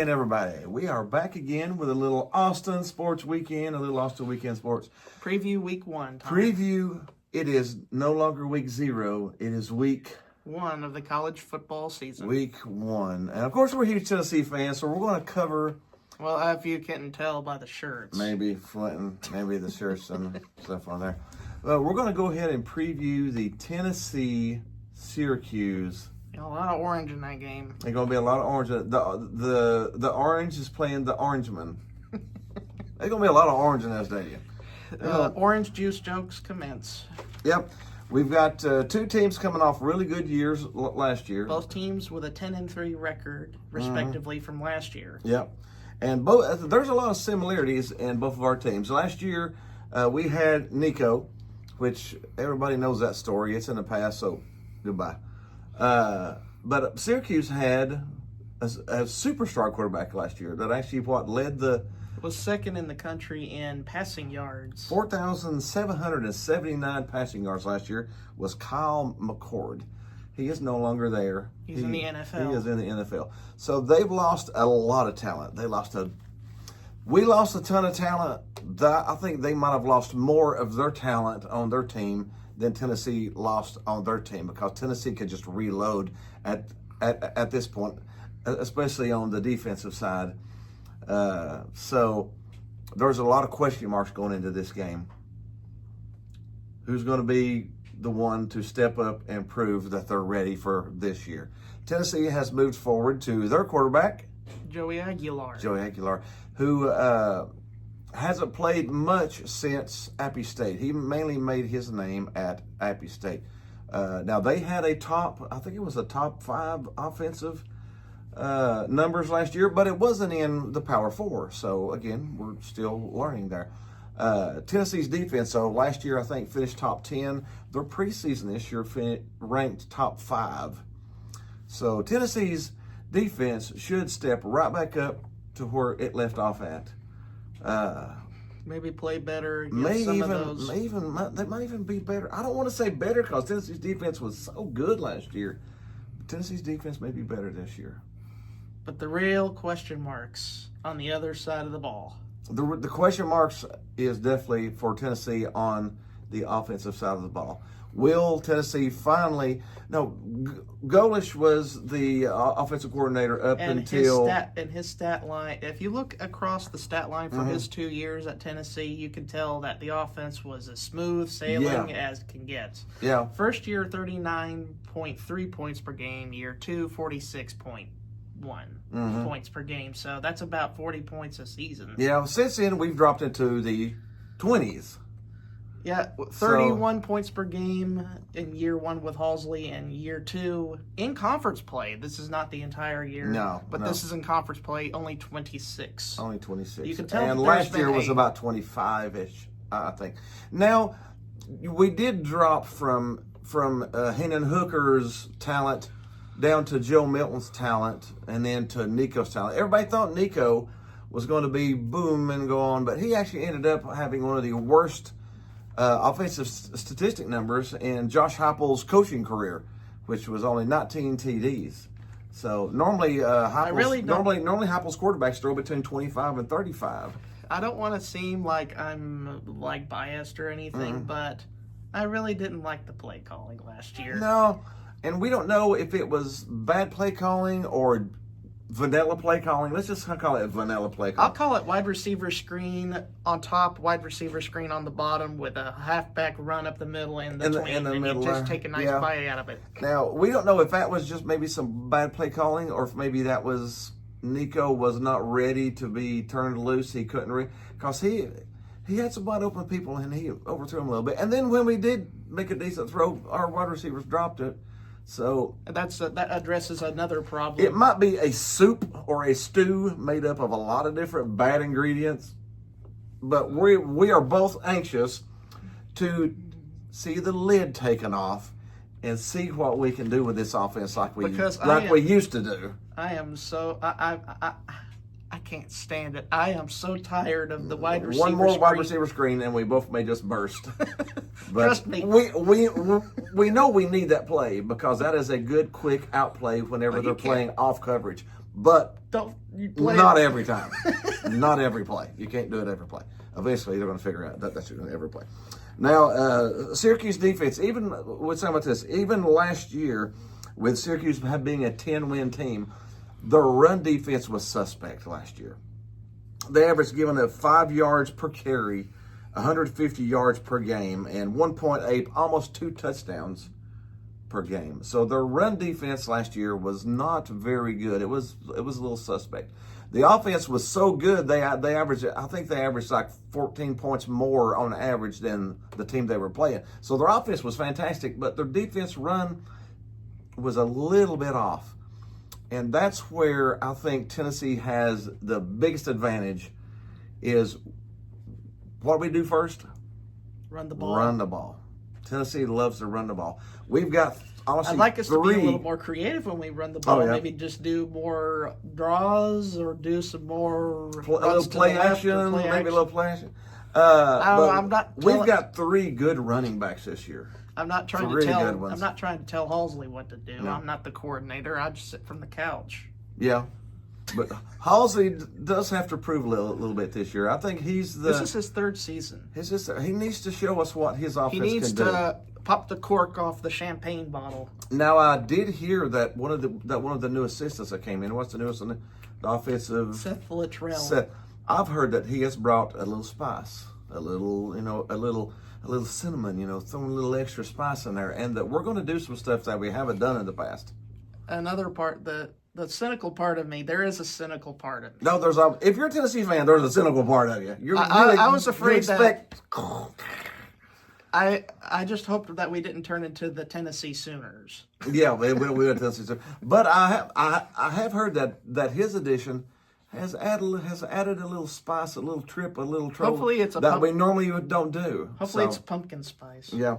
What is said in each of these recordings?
again, everybody. We are back again with a little Austin Sports Weekend, a little Austin Weekend Sports. Preview week 1. Tom. Preview. It is no longer week 0. It is week 1 of the college football season. Week 1. And, of course, we're huge Tennessee fans, so we're going to cover... Well, if you can tell by the shirts. Maybe Flinton, maybe the shirts and stuff on there. We're going to go ahead and preview the Tennessee-Syracuse. A lot of orange in that game. There's going to be a lot of orange. The orange is playing the Orangeman. There's going to be a lot of orange in that stadium. Orange juice jokes commence. Yep. We've got two teams coming off really good years last year. Both teams with a 10-3 record, respectively, from last year. Yep. And there's a lot of similarities in both of our teams. Last year, we had Nico, which everybody knows that story. It's in the past, so goodbye. But Syracuse had a superstar quarterback last year that actually led the... Was second in the country in passing yards. 4,779 passing yards last year was Kyle McCord. He is no longer there. He's in the NFL. He is in the NFL. So they've lost a lot of talent. We lost a ton of talent. I think they might have lost more of their talent on their team than Tennessee lost on their team, because Tennessee could just reload at this point, especially on the defensive side. So there's a lot of question marks going into this game. Who's going to be the one to step up and prove that they're ready for this year? Tennessee has moved forward to their quarterback, Joey Aguilar, who hasn't played much since Appy State. He mainly made his name at Appy State. Now, they had I think it was a top 5 offensive numbers last year, but it wasn't in the Power 4. So, again, we're still learning there. Tennessee's defense, so last year I think finished top 10. Their preseason this year ranked top 5. So Tennessee's defense should step right back up to where it left off at. Maybe play better. They might even be better. I don't want to say better because Tennessee's defense was so good last year. Tennessee's defense may be better this year. But the real question marks on the other side of the ball. The question marks is definitely for Tennessee on the offensive side of the ball. Will Tennessee finally... No, Golish was the offensive coordinator until... His stat line, if you look across the stat line for his 2 years at Tennessee, you can tell that the offense was as smooth sailing as can get. Yeah. First year, 39.3 points per game. Year 2, 46.1 points per game. So that's about 40 points a season. Yeah, since then we've dropped into the 20s. Yeah, 31 points per game in year 1 with Halsley, and year 2 in conference play. This is not the entire year. This is in conference play, only 26. Only 26. You can tell. And last year was about 25-ish, I think. Now, we did drop from Hendon Hooker's talent down to Joe Milton's talent, and then to Nico's talent. Everybody thought Nico was going to be boom and go on, but he actually ended up having one of the worst offensive statistic numbers in Josh Heupel's coaching career, which was only 19 TDs. So normally Heupel's quarterbacks throw between 25 and 35. I don't want to seem like I'm biased or anything, but I really didn't like the play calling last year. No, and we don't know if it was bad play calling or vanilla play calling. Let's just call it vanilla play calling. I'll call it wide receiver screen on top, wide receiver screen on the bottom, with a halfback run up the middle and the middle. Just take a nice bite out of it. Now, we don't know if that was just maybe some bad play calling, or if maybe that was Nico was not ready to be turned loose. He couldn't because he had some wide open people and he overthrew them a little bit. And then when we did make a decent throw, our wide receivers dropped it. So that addresses another problem. It might be a soup or a stew made up of a lot of different bad ingredients, but we are both anxious to see the lid taken off and see what we can do with this offense like we used to do. I am so I can't stand it. I am so tired of the wide receiver screen. One more wide receiver screen and we both may just burst. But trust me. We know we need that play because that is a good quick out play whenever they're playing off coverage. But don't you play not every time. Not every play. You can't do it every play. Eventually, they're going to figure out that that's every play. Now, Syracuse defense, even with some of this, even last year, with Syracuse being a 10-win team, their run defense was suspect last year. They averaged giving up 5 yards per carry, 150 yards per game, and 1.8, almost 2 touchdowns per game. So their run defense last year was not very good. It was a little suspect. The offense was so good they averaged, I think they averaged like 14 points more on average than the team they were playing. So their offense was fantastic, but their defense run was a little bit off. And that's where I think Tennessee has the biggest advantage is what we do first? Run the ball. Run the ball. Tennessee loves to run the ball. We've got, honestly, I'd like us to be a little more creative when we run the ball. Oh, yeah. Maybe just do more draws or do some more a little play action, maybe a little play action. We've got 3 good running backs this year. I'm not trying to tell. I'm not trying to tell Halsey what to do. No. I'm not the coordinator. I just sit from the couch. Yeah, but Halsey does have to prove a little bit this year. I think this is his 3rd season. He needs to show us what his offense can do. He needs to pop the cork off the champagne bottle. Now, I did hear that one of the new assistants that came in. What's the newest one? The offensive Seth Littrell. Seth. I've heard that he has brought a little spice, a little cinnamon, throwing a little extra spice in there, and that we're going to do some stuff that we haven't done in the past. Another part, the cynical part of me, there is a cynical part of me. No, if you're a Tennessee fan, there's a cynical part of you. I was afraid that I just hoped that we didn't turn into the Tennessee Sooners. Yeah, we were Tennessee Sooners. But I have heard that his addition has added a little spice, a little trip, a little trouble. Hopefully it's we normally don't do. Hopefully it's pumpkin spice. Yeah.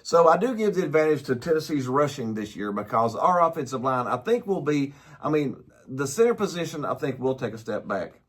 So I do give the advantage to Tennessee's rushing this year because our offensive line, I think, will be. I mean, the center position, I think, will take a step back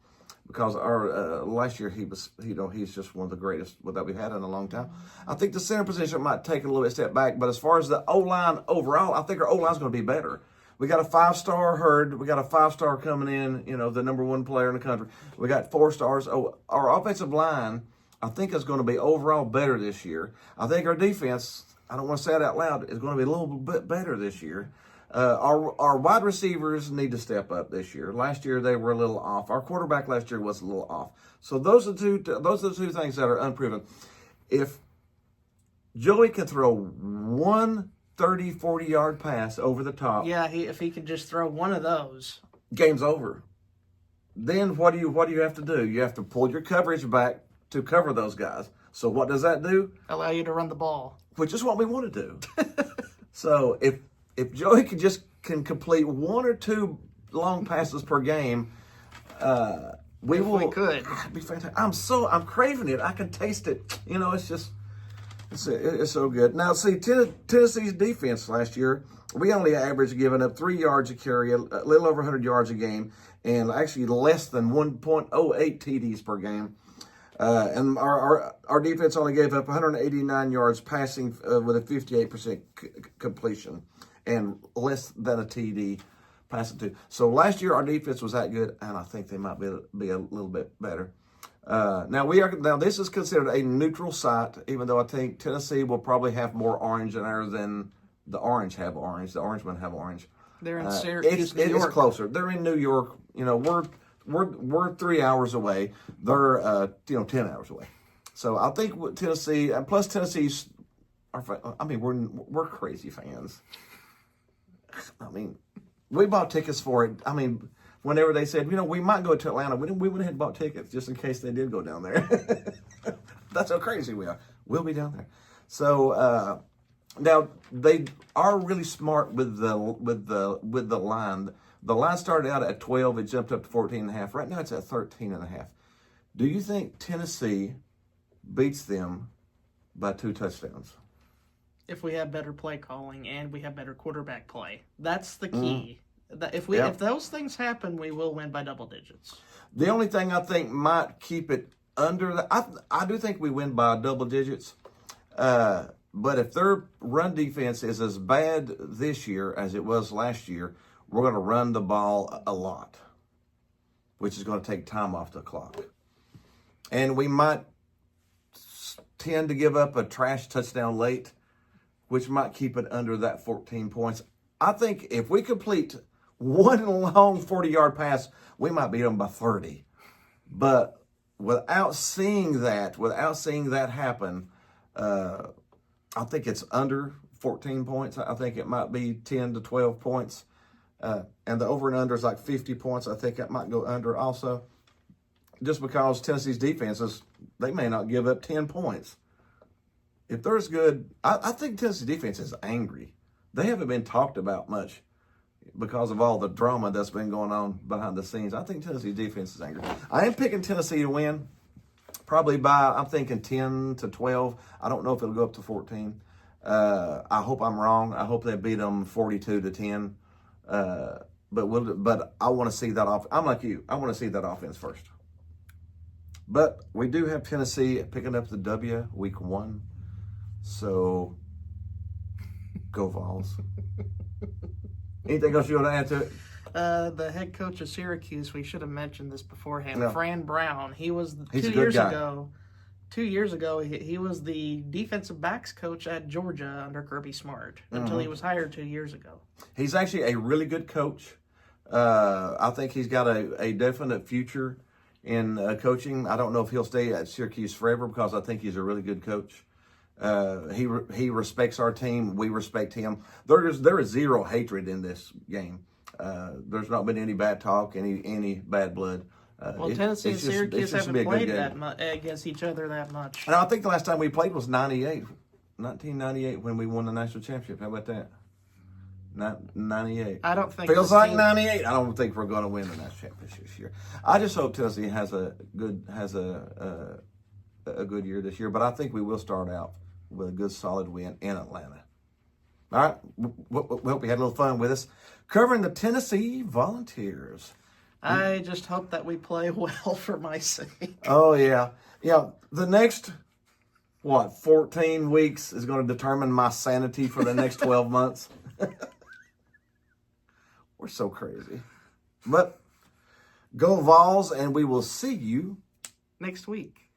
because our last year he's just one of the greatest that we've had in a long time. I think the center position might take a little bit step back, but as far as the O-line overall, I think our O-line is going to be better. We got a 5-star Hurd. We got a 5-star coming in, the number 1 player in the country. We got 4 stars. Oh, our offensive line, I think, is going to be overall better this year. I think our defense, I don't want to say it out loud, is going to be a little bit better this year. Our wide receivers need to step up this year. Last year they were a little off. Our quarterback last year was a little off. So those are the two things that are unproven. If Joey can throw one 30, 40-yard pass over the top. Yeah, if he can just throw one of those. Game's over. Then what do you have to do? You have to pull your coverage back to cover those guys. So what does that do? Allow you to run the ball. Which is what we want to do. So if Joey can complete 1 or 2 long passes per game, we could. It'd be fantastic. I'm craving it. I can taste it. It's just. It's so good. Now, see, Tennessee's defense last year, we only averaged giving up 3 yards a carry, a little over 100 yards a game, and actually less than 1.08 TDs per game. And our defense only gave up 189 yards passing with a 58% completion and less than a TD passing to. So last year our defense was that good, and I think they might be a little bit better. Now this is considered a neutral site, even though I think Tennessee will probably have more orange in there than the Orange have orange. The Orangemen have orange. They're in Syracuse, New York. It's closer. They're in New York. We're 3 hours away. They're 10 hours away. So I think Tennessee, and plus Tennessee's, we're crazy fans. I mean, we bought tickets for it. I mean, whenever they said, we might go to Atlanta, we went ahead and bought tickets just in case they did go down there. That's how crazy we are. We'll be down there. So now they are really smart with the line. The line started out at 12. It jumped up to 14.5. Right now it's at 13.5. Do you think Tennessee beats them by 2 touchdowns? If we have better play calling and we have better quarterback play, that's the key. If those things happen, we will win by double digits. The only thing I think might keep it under I do think we win by double digits. But if their run defense is as bad this year as it was last year, we're going to run the ball a lot, which is going to take time off the clock. And we might tend to give up a trash touchdown late, which might keep it under that 14 points. I think if we complete one long 40-yard pass, we might beat them by 30. But without seeing that happen, I think it's under 14 points. I think it might be 10 to 12 points. And the over and under is like 50 points. I think that might go under also. Just because Tennessee's defenses, they may not give up 10 points. If they're as good, I think Tennessee's defense is angry. They haven't been talked about much because of all the drama that's been going on behind the scenes. I think Tennessee's defense is angry. I am picking Tennessee to win, probably by, I'm thinking 10 to 12. I don't know if it'll go up to 14. I hope I'm wrong. I hope they beat them 42 to 10. But I want to see that off. I'm like you. I want to see that offense first. But we do have Tennessee picking up the W week 1. So go Vols. Anything else you want to add to it? The head coach of Syracuse, we should have mentioned this beforehand. No. Fran Brown. He was He's 2 a good years guy. ago. 2 years ago, he was the defensive backs coach at Georgia under Kirby Smart until he was hired 2 years ago. He's actually a really good coach. I think he's got a definite future in coaching. I don't know if he'll stay at Syracuse forever because I think he's a really good coach. He respects our team. We respect him. There is zero hatred in this game. There's not been any bad talk, any bad blood. Well, Tennessee and Syracuse haven't played against each other that much. And I think the last time we played was 1998 when we won the national championship. How about that? 98. I don't think feels like 98. I don't think we're going to win the national championship this year. I just hope Tennessee has a good year this year. But I think we will start out with a good solid win in Atlanta. All right. We hope you had a little fun with us covering the Tennessee Volunteers. I just hope that we play well for my sake. Oh, yeah. Yeah, the next, 14 weeks is going to determine my sanity for the next 12 months. We're so crazy. But go Vols, and we will see you next week.